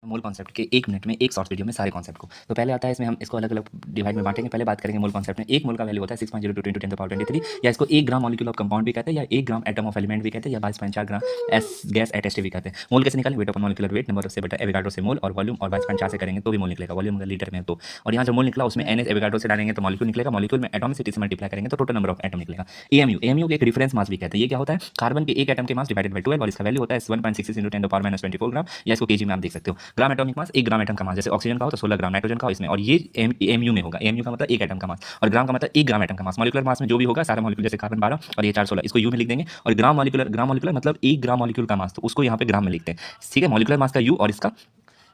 Mole concept के 1 minute में एक शॉर्ट वीडियो में सारे कॉन्सेप्ट को। तो पहले आता है इसमें हम इसको अलग-अलग डिवाइड में बाँटेंगे। पहले बात करेंगे मोल कॉन्सेप्ट में। 1 मोल का वैल्यू होता है 6.02 × 10⁻23 या इसको 1 ग्राम मॉलिक्यूल ऑफ कंपाउंड भी कहते हैं या 1 ग्राम एटम ऑफ एलिमेंट भी कहते हैं या 22.4 ग्राम एस गैस एट एसटी भी कहते हैं। मोल कैसे निकालें? Weight upon molecular weight number से बटा एवोगाड्रो से मोल और वॉल्यूम और 22.4 से करेंगे तो भी मोल निकलेगा। वॉल्यूम अगर लीटर में है तो। और यहाँ जो मोल निकला उसमें एनएस एवोगाड्रो से डालेंगे तो मॉलिक्यूल निकलेगा। मॉलिक्यूल में एटॉमिसिटी से मल्टीप्लाई करेंगे तो टोटल नंबर ऑफ एटम निकलेगा। एएमयू को एक रेफरेंस मास भी कहते हैं। ये क्या होता है? कार्बन के एक एटम के मास डिवाइडेड बाय 12 और इसका वैल्यू होता है 1.66 × 10⁻24 ग्राम या इसको केजी में आप देख सकते हो। Gram atomic mass 1 gram atom का मास, जैसे ऑक्सीजन का हो तो 16 ग्राम, नाइट्रोजन का हो इसमें, और ये एमयू में होगा। एमयू का मतलब एक एटम का मास और ग्राम का मतलब 1 ग्राम एटम का मास। मॉलिक्यूलर मास में जो भी होगा सारा मॉलिक्यूल, जैसे कार्बन 12 और ये 416, इसको यू में लिख देंगे। और ग्राम मॉलिक्यूलर मतलब 1 ग्राम मॉलिक्यूल का मास, तो उसको यहाँ पे ग्राम में लिखते हैं। ठीक है, मॉलिक्यूलर मास का यू और इसका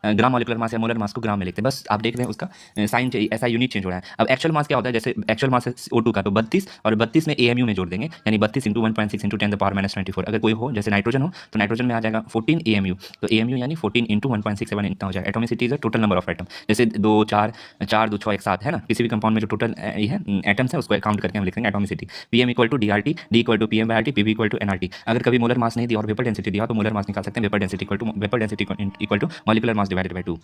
ग्राम मॉलिक्यूलर मास या मोलर मास को ग्राम में लिखते हैं। बस आप देख रहे हैं उसका साइन ऐसा यूनिट चेंज हो रहा है। अब एक्चुअल मास क्या होता है? जैसे एक्चुअल मास है O2 का तो 32 और 32 में एएमयू में जोड़ देंगे, यानी 32 × 1.6 × 10⁻24। अगर कोई हो जैसे नाइट्रोजन हो तो नाइट्रोजन में आ जाएगा 14 एएमयू, तो एएमयू यानी 14 × 1.67 इतना हो जाएगा। Atomicity is the total number of atom, जैसे 2 4 4 2 6 1 7 है ना। किसी भी कंपाउंड में जो टोटल ये है एटम्स है उसको काउंट करके हम लिखेंगे atomicity. PM = DRT, D = PM/RT, PV = NRT। अगर कभी मोलर मास नहीं दिया और वेपर डेंसिटी दिया तो मोलर मास निकाल सकते हैं। Vapour density = molecular mass divided by 2।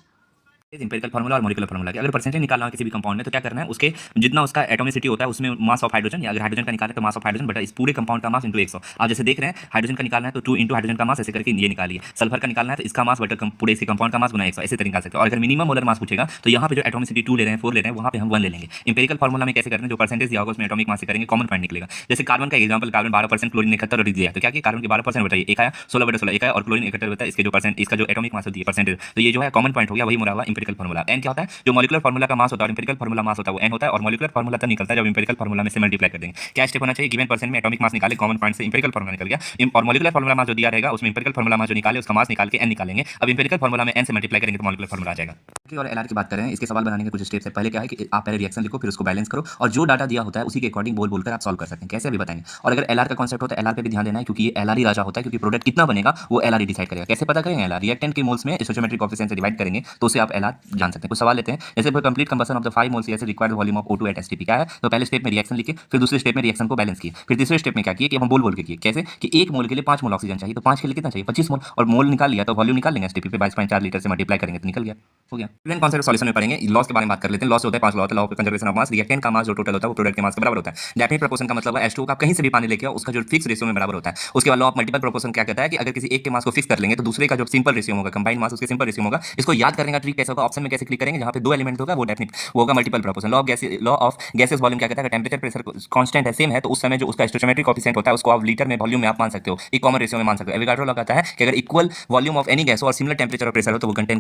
Empirical formula और मॉलिक्यूलर फार्मूला के अगर परसेंटेज निकालना है किसी भी कंपाउंड में तो क्या करना है, उसके जितना उसका एटॉमिसिटी होता है उसमें मास ऑफ हाइड्रोजन, या अगर हाइड्रोजन का निकालना है तो मास ऑफ हाइड्रोजन बटा इस पूरे कंपाउंड का मास इंटू 100। आप जैसे देख रहे हैं हाइड्रोजन का निकालना है तो 2 × हाइड्रोजन का मास, ऐसे करके ये निकालिए। सल्फर का निकालना है तो इसका मास बटा पूरे इसी कंपाउंड का मास गुना 100, ऐसे तरीके निकाल सकते हैं। और अगर मिनिमम मोलर मास पूछेगा तो यहाँ पे जो एटॉमिसिटी 2 ले रहे हैं 4 ले रहे हैं वहाँ पे हम 1 ले लेंगे। इंपेरिकल फार्मूला में कैसे करते हैं? जो परसेंटेज दिया होगा उसमें एटॉमिक मास से करेंगे, कॉमन पॉइंट निकलेगा। जैसे कार्बन का एग्जांपल, कार्बन 12%, क्लोरीन 71 दिया है तो क्या किया, कार्बन के 12% बताइए, एक आया 16/16 एक आया और क्लोरीन 71 बताया, इसके जो परसेंट इसका जो एटॉमिक मास होती है परसेंटेज, तो ये जो है कॉमन पॉइंट हो गया, वही मोड़ा हुआ इंपेरिकल फार्मूला। एन क्या होता है? जो मॉलिक्यूलर फार्मूला का मास होता है और इंपेरिकल फार्मूला मास होता है वो n होता है, और मॉलिक्यूलर फार्मूला तब निकलता है जब इंपेरिकल फार्मूला में से मल्टीप्लाई कर देंगे। क्या स्टेप होना चाहिए? गिवन परसेंट में एटॉमिक मास निकाले, कॉमन पॉइंट से इंपेरिकल फार्मूला निकल गया, और मॉलिक्यूलर फार्मूला मास जो दिया रहेगा उसमें इंपेरिकल फार्मूला मास जो निकाले उसका मास निकाल के n निकालेंगे। अब इंपेरिकल फार्मूला में n से मल्टीप्लाई करेंगे तो मॉलिक्यूलर फार्मूला आ जाएगा। और एलआर की बात करें, इसके सवाल बनाने के कुछ स्टेप्स है। पहले क्या है कि आप पहले रिएक्शन लिखो, फिर उसको बैलेंस करो और जो डाटा दिया होता है उसी के अकॉर्डिंग बोलकर आप सॉल्व कर सकते हैं। कैसे अभी बताएंगे। और अगर एलआर का कॉन्सेप्ट होता है, एलआर पे भी ध्यान देना है क्योंकि ये एलआर ही राजा होता है, क्योंकि प्रोडक्ट कितना बनेगा वो एलआर ही डिसाइड करेगा। कैसे पता करेंगे? एलआर रिएक्टेंट के मोल्स में स्टोइचियोमेट्रिक कोएफिशिएंट से डिवाइड करेंगे तो उससे आप एलआर जान सकते हैं। कुछ सवाल लेते हैं, जैसे for complete combustion of the 5 moles acid required volume of O2 at STP क्या है? तो पहले स्टेप में रिएक्शन लिखे, फिर दूसरे स्टेप में रिएक्शन को बैलेंस किए, फिर तीसरे स्टेप में क्या किए कि हम बोल के किए। कैसे कि 1 मोल के लिए 5 मोल ऑक्सीजन चाहिए तो 5 के लिए कितना चाहिए? 25 मोल, और मोल निकाल लिया तो वॉल्यूम निकाल लेंगे। एसटीपी पे 22.4 लीटर से मल्टीप्लाई करेंगे तो निकल गया, हो गया। इवन कॉन्सेप्ट सॉल्यूशन में पढ़ेंगे। लॉस के बारे में बात कर लेते हैं। लॉस होता है 5 लॉ होता है, law of conservation of mass. Reactant का मास जो टोटल होता है वो प्रोडक्ट के मास के बराबर होता है। डेफिनेट प्रोपोर्शन का मतलब है H2O का कहीं से भी पानी लेके आओ उसका जो फिक्स रेशियो में बराबर होता है। उसके बाद लॉ ऑफ मल्टीपल प्रोपोर्शन क्या कहता है कि अगर किसी एक के मास को फिक्स कर लेंगे तो दूसरे का जो सिंपल रेशियो होगा, कंबाइंड मास उसके सिंपल रेशियो होगा। इसको याद करने का ट्रिक कैसे होगा? ऑप्शन में कैसे क्लिक करेंगे, जहां पे 2 एलिमेंट होगा वो डेफिनेट वो होगा multiple proportion. Law of gases volume क्या कहता है? टेंपरेचर प्रेशर कांस्टेंट है, सेम है, तो उस समय जो उसका स्टोइचियोमेट्रिक कोएफिशिएंट होता है उसको आप लीटर में वॉल्यूम में आप मान सकते हो, एक कॉमन रेशियो में मान सकते हो। एवोगाड्रो लॉ कहता है कि अगर equal volume of any gas और सिमिलर टेंपरेचर और प्रेशर हो तो वो कंटेन